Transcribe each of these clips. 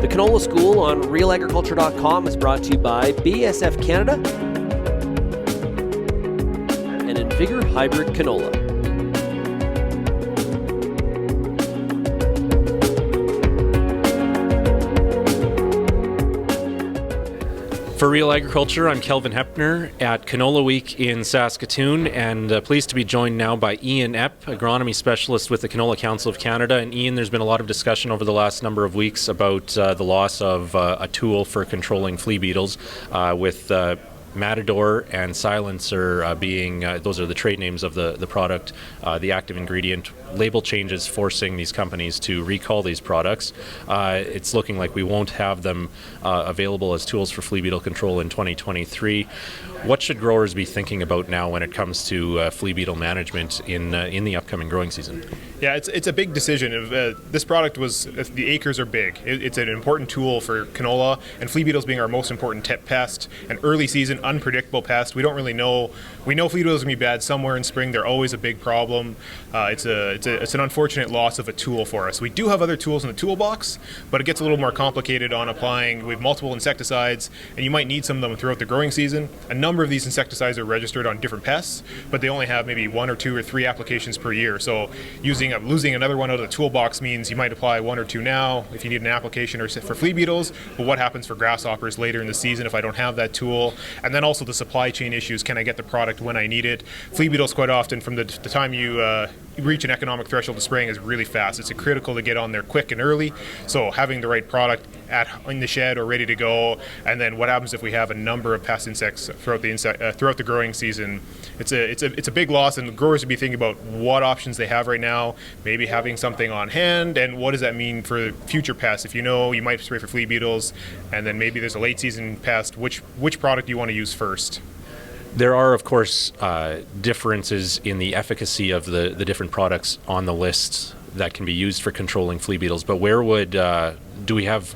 The Canola School on RealAgriculture.com is brought to you by BASF Canada and Invigor Hybrid Canola. For Real Agriculture, I'm Kelvin Hepner at Canola Week in Saskatoon, and pleased to be joined now by Ian Epp, agronomy specialist with the Canola Council of Canada. And Ian, there's been a lot of discussion over the last number of weeks about the loss of a tool for controlling flea beetles, with Matador and Silencer being, those are the trade names of the product, the active ingredient. Label changes forcing these companies to recall these products. It's looking like we won't have them available as tools for flea beetle control in 2023. What should growers be thinking about now when it comes to flea beetle management in the upcoming growing season? Yeah, it's a big decision. This product the acres are big. It's an important tool for canola, and flea beetles being our most important pest, an early season unpredictable pest. We don't really know. We know flea beetles are going to be bad somewhere in spring. They're always a big problem. It's an unfortunate loss of a tool for us. We do have other tools in the toolbox, but it gets a little more complicated on applying. We have multiple insecticides, and you might need some of them throughout the growing season. A number of these insecticides are registered on different pests, but they only have maybe 1 or 2 or 3 applications per year. So losing another one out of the toolbox means you might apply 1 or 2 now if you need an application or for flea beetles, but what happens for grasshoppers later in the season if I don't have that tool? And then also the supply chain issues. Can I get the product when I need it? Flea beetles quite often, from the time you reach an economic threshold of spraying, is really fast. It's critical to get on there quick and early. So having the right product in the shed or ready to go, and then what happens if we have a number of pest insects throughout the growing season? It's a big loss, and growers would be thinking about what options they have right now, maybe having something on hand, and what does that mean for future pests? If you know you might spray for flea beetles, and then maybe there's a late season pest, which product do you want to use first? There are, of course, differences in the efficacy of the different products on the list that can be used for controlling flea beetles, but where would, do we have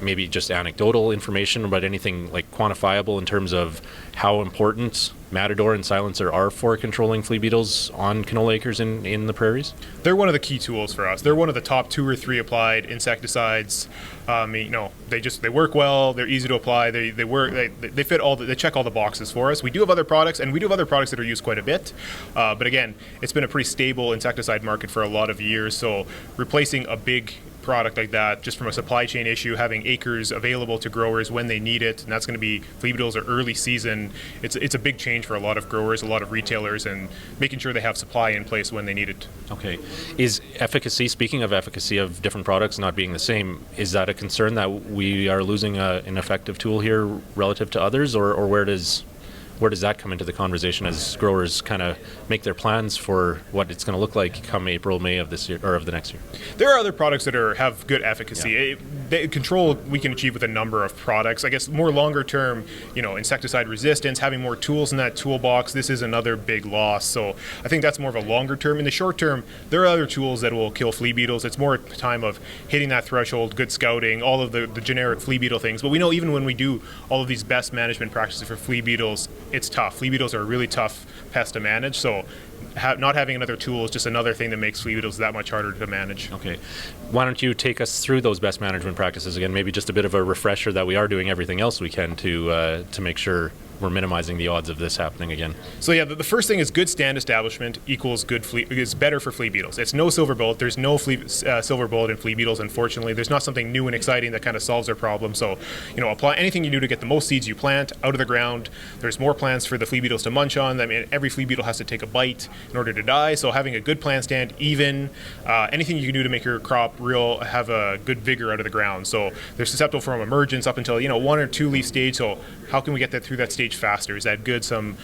maybe just anecdotal information about anything like quantifiable in terms of how important Matador and Silencer are for controlling flea beetles on canola acres in the prairies? They're one of the key tools for us. They're one of the top 2 or 3 applied insecticides. They work well. They're easy to apply. They fit they check all the boxes for us. We do have other products, and we do have other products that are used quite a bit. But again, it's been a pretty stable insecticide market for a lot of years. So replacing a big product like that, just from a supply chain issue, having acres available to growers when they need it, and that's going to be flea beetles or early season, it's a big change for a lot of growers, a lot of retailers, and making sure they have supply in place when they need it. Okay. Is efficacy, speaking of efficacy of different products not being the same, is that a concern that we are losing an effective tool here relative to others, or where does that come into the conversation as growers kind of make their plans for what it's going to look like come April, May of this year or of the next year? There are other products that have good efficacy. Yeah. Control we can achieve with a number of products. I guess more longer term, insecticide resistance, having more tools in that toolbox, this is another big loss. So I think that's more of a longer term. In the short term, there are other tools that will kill flea beetles. It's more a time of hitting that threshold, good scouting, all of the generic flea beetle things. But we know even when we do all of these best management practices for flea beetles, it's tough. Flea beetles are a really tough pest to manage, so not having another tool is just another thing that makes flea beetles that much harder to manage. Okay. Why don't you take us through those best management practices again, maybe just a bit of a refresher that we are doing everything else we can to make sure we're minimizing the odds of this happening again. So yeah, the first thing is good stand establishment equals is better for flea beetles. It's no silver bullet. There's no silver bullet in flea beetles, unfortunately. There's not something new and exciting that kind of solves their problem. So, apply anything you do to get the most seeds you plant out of the ground. There's more plants for the flea beetles to munch on. I mean, every flea beetle has to take a bite in order to die. So having a good plant stand, anything you can do to make your crop have a good vigor out of the ground. So they're susceptible from emergence up until 1 or 2 leaf stage. So how can we get that through that stage faster? Is that good? Some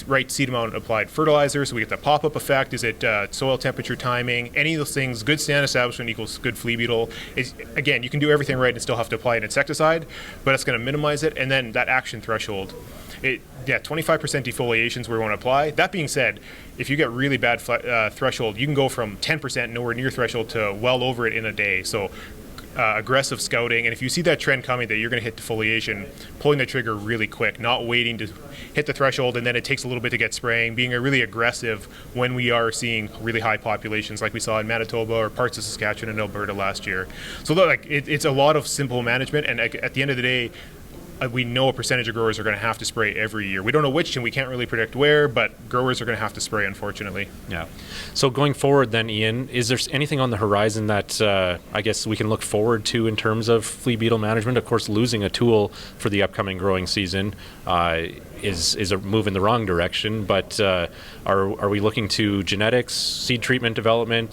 right seed amount applied fertilizer, so we get the pop-up effect. Is it soil temperature timing? Any of those things. Good stand establishment equals good flea beetle. Again, you can do everything right and still have to apply an insecticide, but it's going to minimize it. And then that action threshold. 25% defoliations we want to apply. That being said, if you get really bad threshold, you can go from 10% nowhere near threshold to well over it in a day. So aggressive scouting, and if you see that trend coming that you're going to hit defoliation, pulling the trigger really quick, not waiting to hit the threshold and then it takes a little bit to get spraying, being really aggressive when we are seeing really high populations like we saw in Manitoba or parts of Saskatchewan and Alberta last year. So it's a lot of simple management, and at the end of the day, we know a percentage of growers are going to have to spray every year. We don't know which, and we can't really predict where, but growers are going to have to spray, unfortunately. Yeah. So going forward then, Ian, is there anything on the horizon that I guess we can look forward to in terms of flea beetle management? Of course, losing a tool for the upcoming growing season is a move in the wrong direction, but are we looking to genetics, seed treatment development,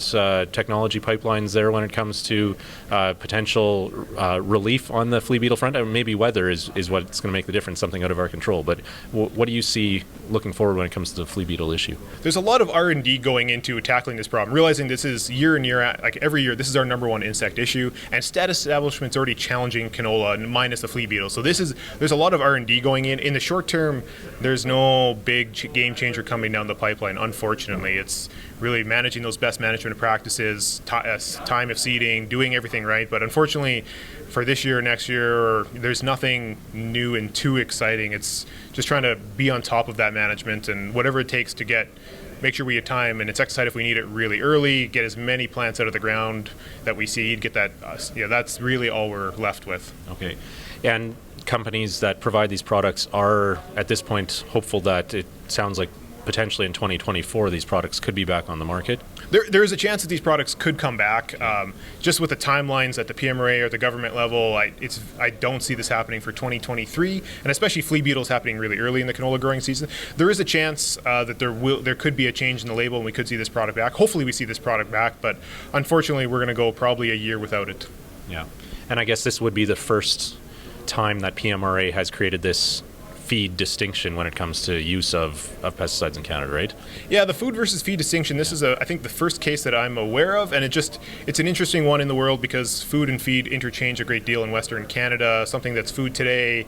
technology pipelines there when it comes to potential relief on the flea beetle front? Maybe weather is what's going to make the difference, something out of our control. But what do you see looking forward when it comes to the flea beetle issue? There's a lot of R&D going into tackling this problem, realizing this is year in, year out, like every year, this is our number one insect issue, and stat establishments already challenging canola minus the flea beetle. So there's a lot of R&D going in. In the short term, there's no big game changer coming down the pipeline, unfortunately. It's really managing those best management practices, time of seeding, doing everything right. But unfortunately, for this year, next year, there's nothing new and too exciting. It's just trying to be on top of that management and whatever it takes to make sure we get time and insecticide if we need it really early, get as many plants out of the ground that we seed, get that, that's really all we're left with. Okay. And companies that provide these products are, at this point, hopeful that it sounds like potentially in 2024 these products could be back on the market? There is a chance that these products could come back. Just with the timelines at the PMRA or the government level, I don't see this happening for 2023, and especially flea beetles happening really early in the canola growing season. There is a chance that there could be a change in the label and we could see this product back. Hopefully we see this product back, but unfortunately we're going to go probably a year without it. Yeah, and I guess this would be the first time that PMRA has created this feed distinction when it comes to use of pesticides in Canada, right? Yeah, the food versus feed distinction, this is I think the first case that I'm aware of, and it's an interesting one in the world because food and feed interchange a great deal in Western Canada. Something that's food today,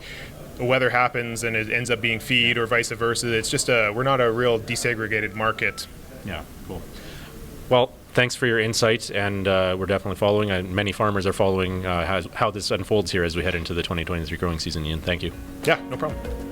the weather happens and it ends up being feed, or vice versa. It's just we're not a real desegregated market. Yeah, cool. Well, thanks for your insight, and we're definitely following, and many farmers are following how this unfolds here as we head into the 2023 growing season, Ian. Thank you. Yeah, no problem.